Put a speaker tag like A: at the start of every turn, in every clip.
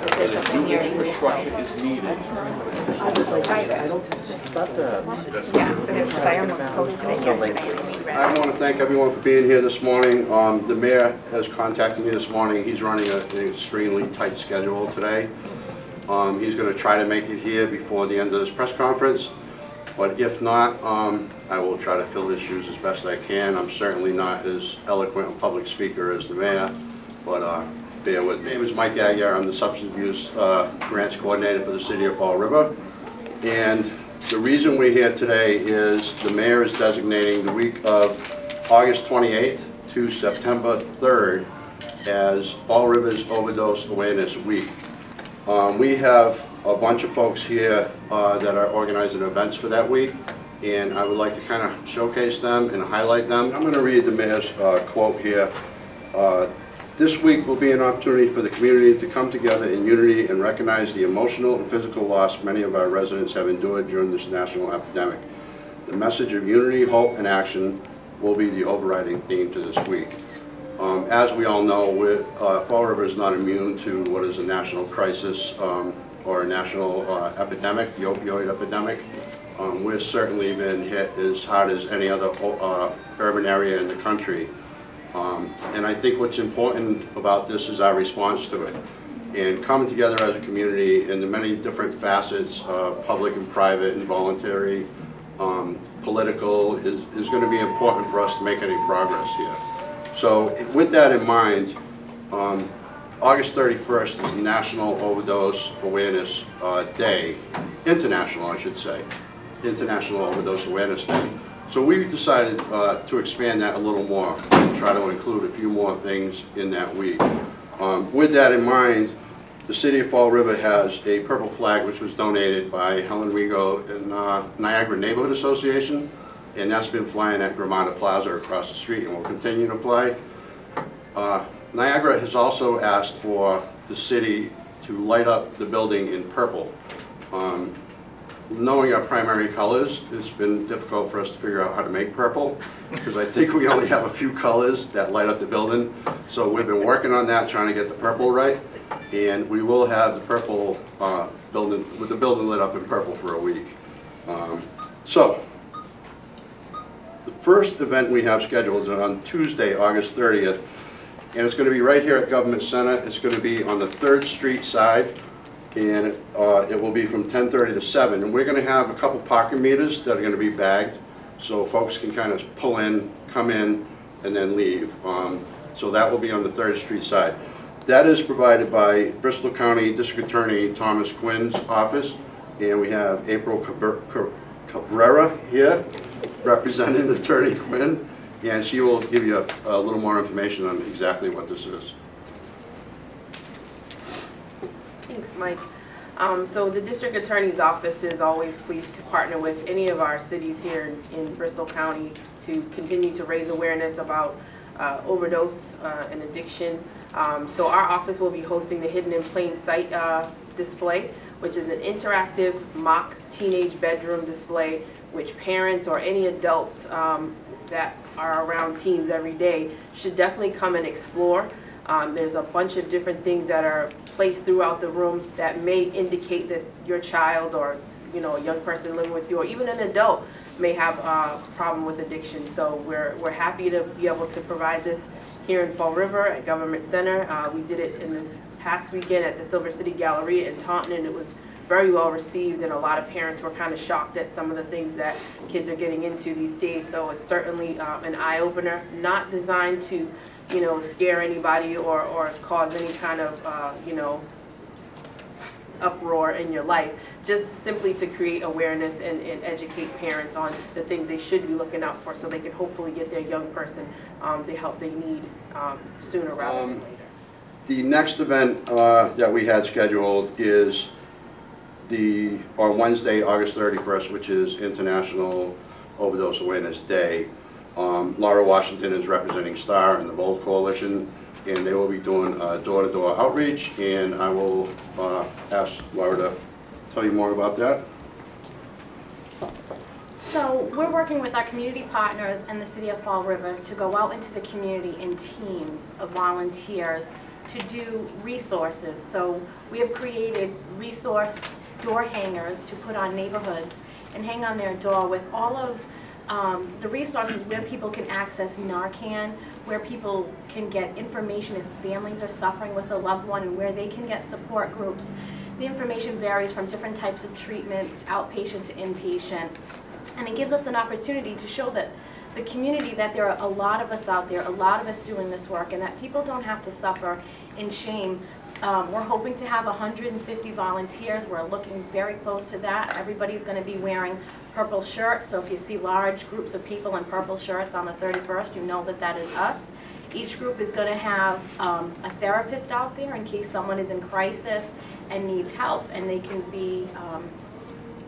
A: the bishop in here.
B: Infrastructure is needed.
A: I was like, I don't yeah, so it's, I almost posted it yesterday and we read
C: I
A: it.
C: want to thank everyone for being here this morning. The mayor has contacted me this morning. He's running an extremely tight schedule today. He's going to try to make it here before the end of this press conference. But if not, I will try to fill his shoes as best I can. I'm certainly not as eloquent a public speaker as the mayor, but bear with me. My name is Mike Aguirre. I'm the Substance Abuse Grants Coordinator for the City of Fall River. And the reason we're here today is the mayor is designating the week of August 28th to September 3rd as Fall River's Overdose Awareness Week. We have a bunch of folks here that are organizing events for that week, and I would like to kind of showcase them and highlight them. I'm going to read the mayor's quote here. This week will be an opportunity for the community to come together in unity and recognize the emotional and physical loss many of our residents have endured during this national epidemic. The message of unity, hope, and action will be the overriding theme to this week. As we all know, Fall River is not immune to what is a national crisis or a national epidemic, the opioid epidemic. We've certainly been hit as hard as any other urban area in the country. And I think what's important about this is our response to it. And coming together as a community in the many different facets, public and private and voluntary, political, is going to be important for us to make any progress here. So with that in mind, August 31st is National Overdose Awareness Day, International I should say, International Overdose Awareness Day. So we decided to expand that a little more and try to include a few more things in that week. With that in mind, the City of Fall River has a purple flag which was donated by Helen Rigo and Niagara Neighborhood Association, and that's been flying at Gramada Plaza across the street and will continue to fly. Niagara has also asked for the city to light up the building in purple. Knowing our primary colors, it's been difficult for us to figure out how to make purple, because I think we only have a few colors that light up the building. So we've been working on that, trying to get the purple right, and we will have the purple building, with the building lit up in purple for a week. So the first event we have scheduled is on Tuesday, August 30th, and it's going to be right here at Government Center. It's going to be on the 3rd Street side, and it will be from 10:30 to 7. And we're going to have a couple parking meters that are going to be bagged, so folks can kind of pull in, come in, and then leave. So that will be on the 3rd Street side. That is provided by Bristol County District Attorney Thomas Quinn's office, and we have April Cabrera here representing Attorney Quinn, and she will give you a little more information on exactly what this is.
D: Thanks, Mike. So the District Attorney's Office is always pleased to partner with any of our cities here in Bristol County to continue to raise awareness about overdose and addiction. So our office will be hosting the Hidden in Plain Sight display, which is an interactive mock teenage bedroom display which parents or any adults that are around teens every day should definitely come and explore. There's a bunch of different things that are placed throughout the room that may indicate that your child or a young person living with you or even an adult may have a problem with addiction. So we're happy to be able to provide this here in Fall River at Government Center. We did it in this past weekend at the Silver City Galleria in Taunton, and it was very well received, and a lot of parents were kind of shocked at some of the things that kids are getting into these days. So it's certainly an eye-opener, not designed to scare anybody or cause any kind of uproar in your life, just simply to create awareness and educate parents on the things they should be looking out for so they can hopefully get their young person the help they need sooner rather than later.
C: The next event that we had scheduled is on Wednesday, August 31st, which is International Overdose Awareness Day. Laura Washington is representing STAR and the Bold Coalition, and they will be doing door-to-door outreach, and I will ask Laura to tell you more about that.
E: So we're working with our community partners in the City of Fall River to go out into the community in teams of volunteers to do resources. So we have created resource door hangers to put on neighborhoods and hang on their door with all of the resources where people can access Narcan, where people can get information if families are suffering with a loved one, and where they can get support groups. The information varies from different types of treatments, outpatient to inpatient, and it gives us an opportunity to show that the community that there are a lot of us out there, a lot of us doing this work, and that people don't have to suffer in shame. We're hoping to have 150 volunteers. We're looking very close to that. Everybody's going to be wearing purple shirts, so if you see large groups of people in purple shirts on the 31st, you know that that is us. Each group is going to have a therapist out there in case someone is in crisis and needs help, and they can be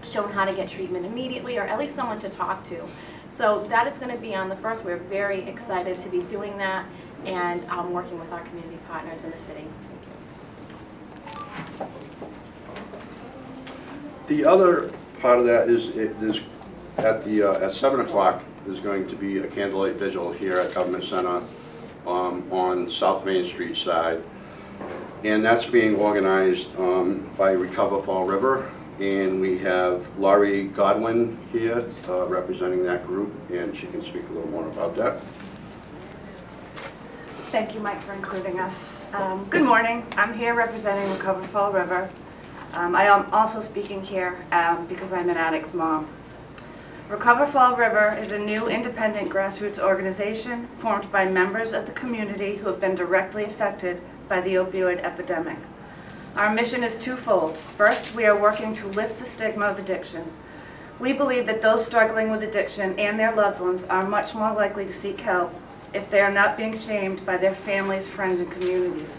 E: shown how to get treatment immediately, or at least someone to talk to. So that is going to be on the 1st. We're very excited to be doing that, and working with our community partners in the city.
C: The other part of that is at 7 o'clock is going to be a candlelight vigil here at Government Center on South Main Street side, and that's being organized by Recover Fall River, and we have Laurie Godwin here representing that group, and she can speak a little more about that.
A: Thank you, Mike, for including us. Good morning. I'm here representing Recover Fall River. I am also speaking here because I'm an addict's mom. Recover Fall River is a new independent grassroots organization formed by members of the community who have been directly affected by the opioid epidemic. Our mission is twofold. First, we are working to lift the stigma of addiction. We believe that those struggling with addiction and their loved ones are much more likely to seek help if they are not being shamed by their families, friends, and communities.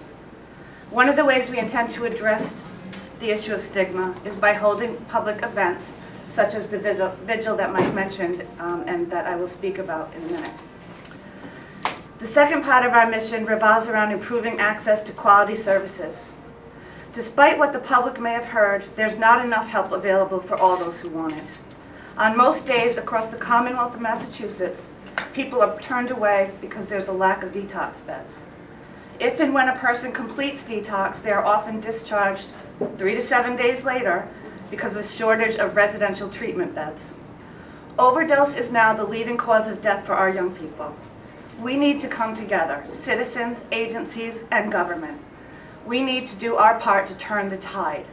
A: One of the ways we intend to address the issue of stigma is by holding public events such as the vigil that Mike mentioned and that I will speak about in a minute. The second part of our mission revolves around improving access to quality services. Despite what the public may have heard, there's not enough help available for all those who want it. On most days across the Commonwealth of Massachusetts, people are turned away because there's a lack of detox beds. If and when a person completes detox, they are often discharged 3 to 7 days later because of a shortage of residential treatment beds. Overdose is now the leading cause of death for our young people. We need to come together, citizens, agencies, and government. We need to do our part to turn the tide.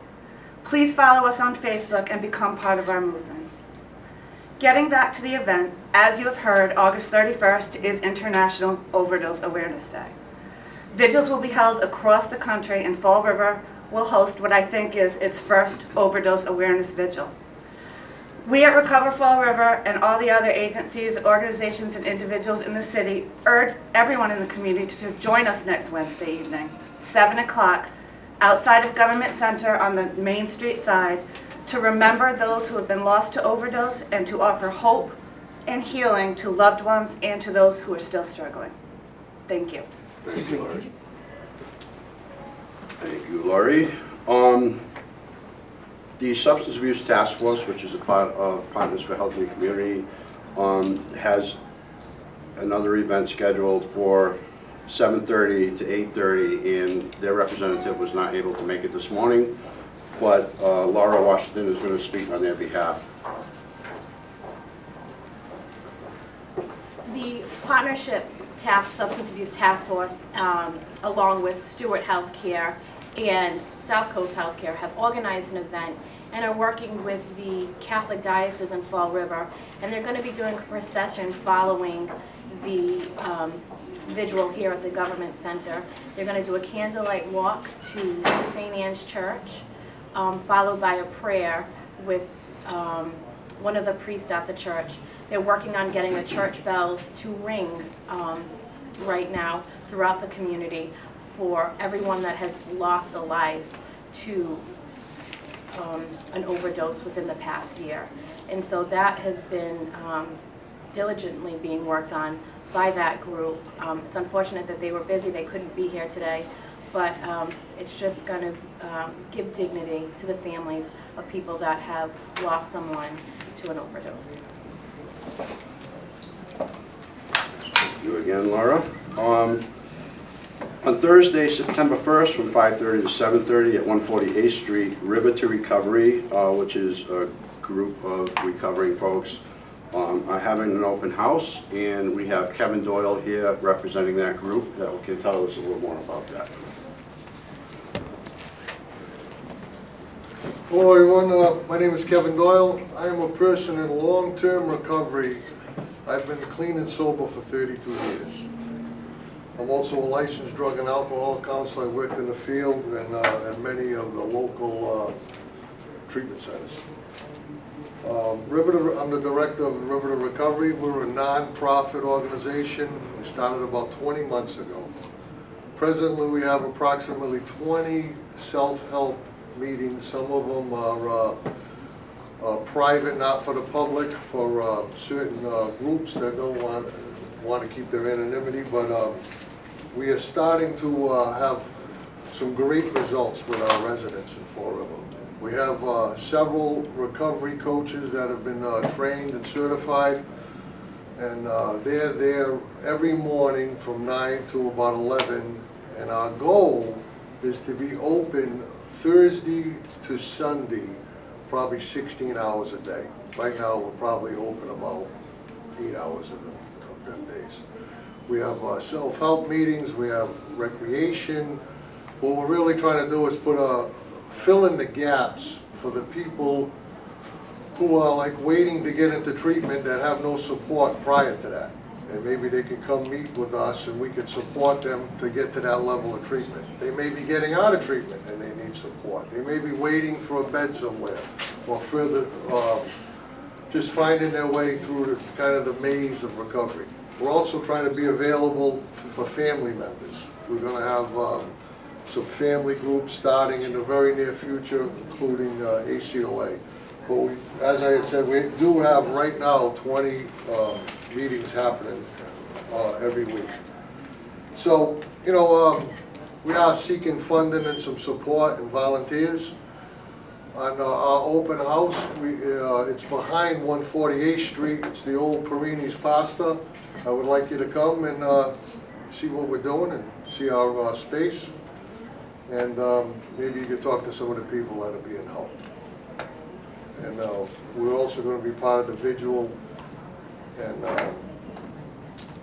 A: Please follow us on Facebook and become part of our movement. Getting back to the event, as you have heard, August 31st is International Overdose Awareness Day. Vigils will be held across the country, and Fall River will host what I think is its first overdose awareness vigil. We at Recover Fall River and all the other agencies, organizations, and individuals in the city urge everyone in the community to join us next Wednesday evening, 7 o'clock, outside of Government Center on the Main Street side, to remember those who have been lost to overdose and to offer hope and healing to loved ones and to those who are still struggling. Thank you.
C: Thank you, Laurie. Thank you, Laurie. The Substance Abuse Task Force, which is a part of Partners for Health in the Community, has another event scheduled for 7:30 to 8:30, and their representative was not able to make it this morning, but Laura Washington is going to speak on their behalf.
E: The Partnership Substance Abuse Task Force, along with Stewart Healthcare and South Coast Healthcare, have organized an event and are working with the Catholic Diocese in Fall River, and they're going to be doing a procession following the vigil here at the Government Center. They're going to do a candlelight walk to St. Anne's Church, followed by a prayer with one of the priests at the church. They're working on getting the church bells to ring right now throughout the community for everyone that has lost a life to an overdose within the past year. And so that has been diligently being worked on by that group. It's unfortunate that they were busy, they couldn't be here today, but it's just going to give dignity to the families of people that have lost someone to an overdose.
C: Thank you again, Laura. On Thursday, September 1st, from 5:30 to 7:30 at 148th Street, River to Recovery, which is a group of recovering folks, are having an open house, and we have Kevin Doyle here representing that group that can tell us a little more about that.
B: Hello everyone, my name is Kevin Doyle. I am a person in long-term recovery. I've been clean and sober for 32 years. I'm also a licensed drug and alcohol counselor. I worked in the field and at many of the local treatment centers. I'm the director of River to Recovery. We're a non-profit organization. We started about 20 months ago. Presently, we have approximately 20 self-help meetings. Some of them are private, not for the public, for certain groups that don't want to keep their anonymity. But we are starting to have some great results with our residents in Fall River. We have several recovery coaches that have been trained and certified, and they're there every morning from 9 to about 11, and our goal is to be open Thursday to Sunday, probably 16 hours a day. Right now we're probably open about 8 hours of them days. We have self-help meetings, we have recreation. What we're really trying to do is fill in the gaps for the people who are like waiting to get into treatment that have no support prior to that. And maybe they can come meet with us and we can support them to get to that level of treatment. They may be getting out of treatment and they need support. They may be waiting for a bed somewhere or further, just finding their way through the kind of the maze of recovery. We're also trying to be available for family members. We're going to have some family groups starting in the very near future, including ACOA. But as I had said, we do have right now 20 meetings happening every week. So, you know, we are seeking funding and some support and volunteers. On our open house, it's behind 148th Street. It's the old Perini's Pasta. I would like you to come and see what we're doing and see our space. And maybe you could talk to some of the people that are being helped. And we're also going to be part of the vigil. And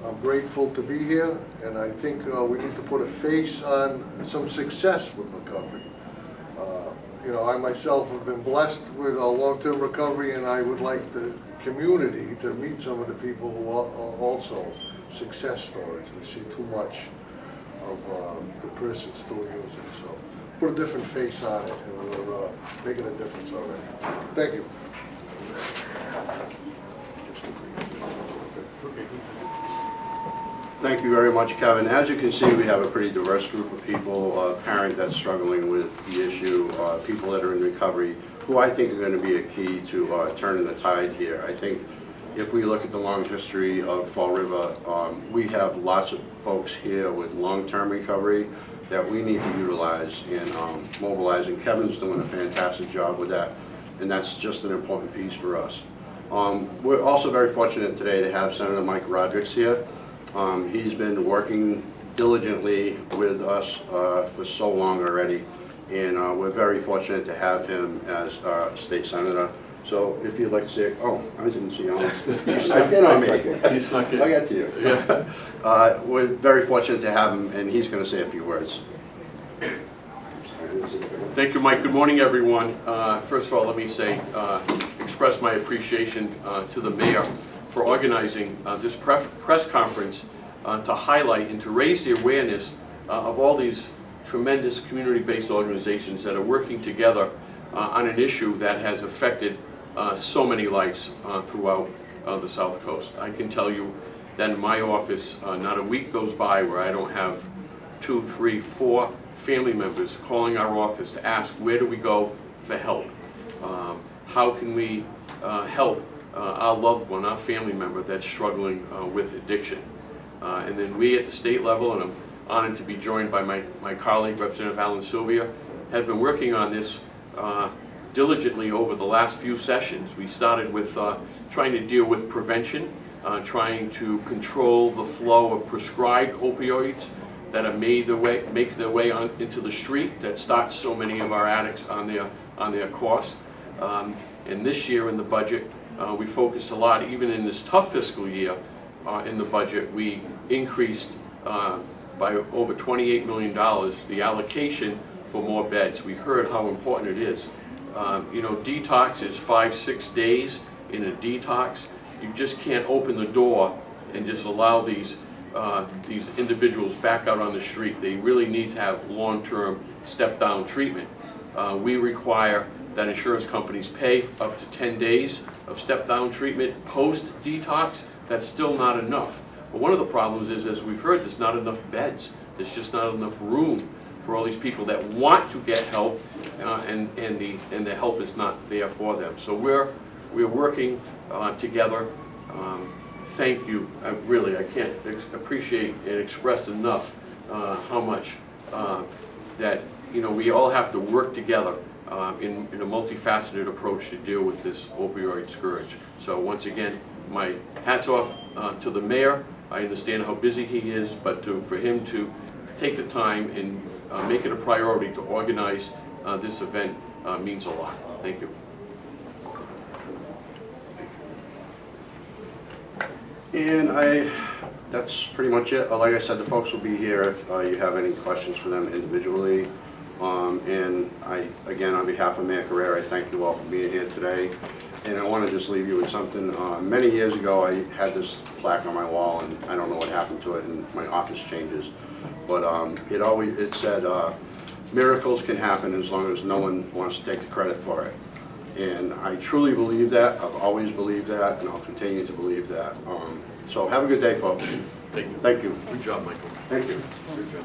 B: I'm grateful to be here. And I think we need to put a face on some success with recovery. You know, I myself have been blessed with a long-term recovery, and I would like the community to meet some of the people who are also success stories. We see too much of the person still using. So put a different face on it, and we're making a difference already. Thank you.
C: Thank you very much, Kevin. As you can see, we have a pretty diverse group of people, a parent that's struggling with the issue, people that are in recovery, who I think are going to be a key to turning the tide here. I think if we look at the long history of Fall River, we have lots of folks here with long-term recovery that we need to utilize in mobilizing. Kevin's doing a fantastic job with that, and that's just an important piece for us. We're also very fortunate today to have Senator Mike Rodrigues here. He's been working diligently with us for so long already, and we're very fortunate to have him as our state senator. So if you'd like to say, oh, I didn't see you. You snuck in on me.
F: You snuck in.
C: I got to you.
F: Yeah.
C: We're very fortunate to have him, and he's going to say a few words.
F: Thank you, Mike. Good morning, everyone. First of all, let me say, express my appreciation to the mayor for organizing this press conference to highlight and to raise the awareness of all these tremendous community-based organizations that are working together on an issue that has affected so many lives throughout the South Coast. I can tell you that in my office, not a week goes by where I don't have 2, 3, 4 family members calling our office to ask, where do we go for help? How can we help our loved one, our family member that's struggling with addiction? And then we at the state level, and I'm honored to be joined by my colleague, Representative Alan Sylvia, have been working on this diligently over the last few sessions. We started with trying to deal with prevention, trying to control the flow of prescribed opioids that are make their way on into the street that starts so many of our addicts on their course. And this year in the budget, we focused a lot, even in this tough fiscal year, in the budget, we increased by over $28 million the allocation for more beds. We heard how important it is. You know, detox is 5-6 days in a detox. You just can't open the door and just allow these individuals back out on the street. They really need to have long-term step-down treatment. We require that insurance companies pay up to 10 days of step-down treatment post-detox. That's still not enough. But one of the problems is, as we've heard, there's not enough beds. There's just not enough room for all these people that want to get help, and the help is not there for them. So we're working together. Thank you. I can't appreciate and express enough how much that, you know, we all have to work together in a multifaceted approach to deal with this opioid scourge. So once again, my hats off to the mayor. I understand how busy he is, but for him to take the time and make it a priority to organize this event means a lot. Thank you.
C: And that's pretty much it. Like I said, the folks will be here if you have any questions for them individually. And again, on behalf of Mayor Carrera, I thank you all for being here today. And I want to just leave you with something. Many years ago, I had this plaque on my wall, and I don't know what happened to it, and my office changes. But it said, miracles can happen as long as no one wants to take the credit for it. And I truly believe that. I've always believed that, and I'll continue to believe that. So have a good day, folks.
F: Thank you.
C: Thank you.
F: Good job, Michael.
C: Thank you.
F: Good job.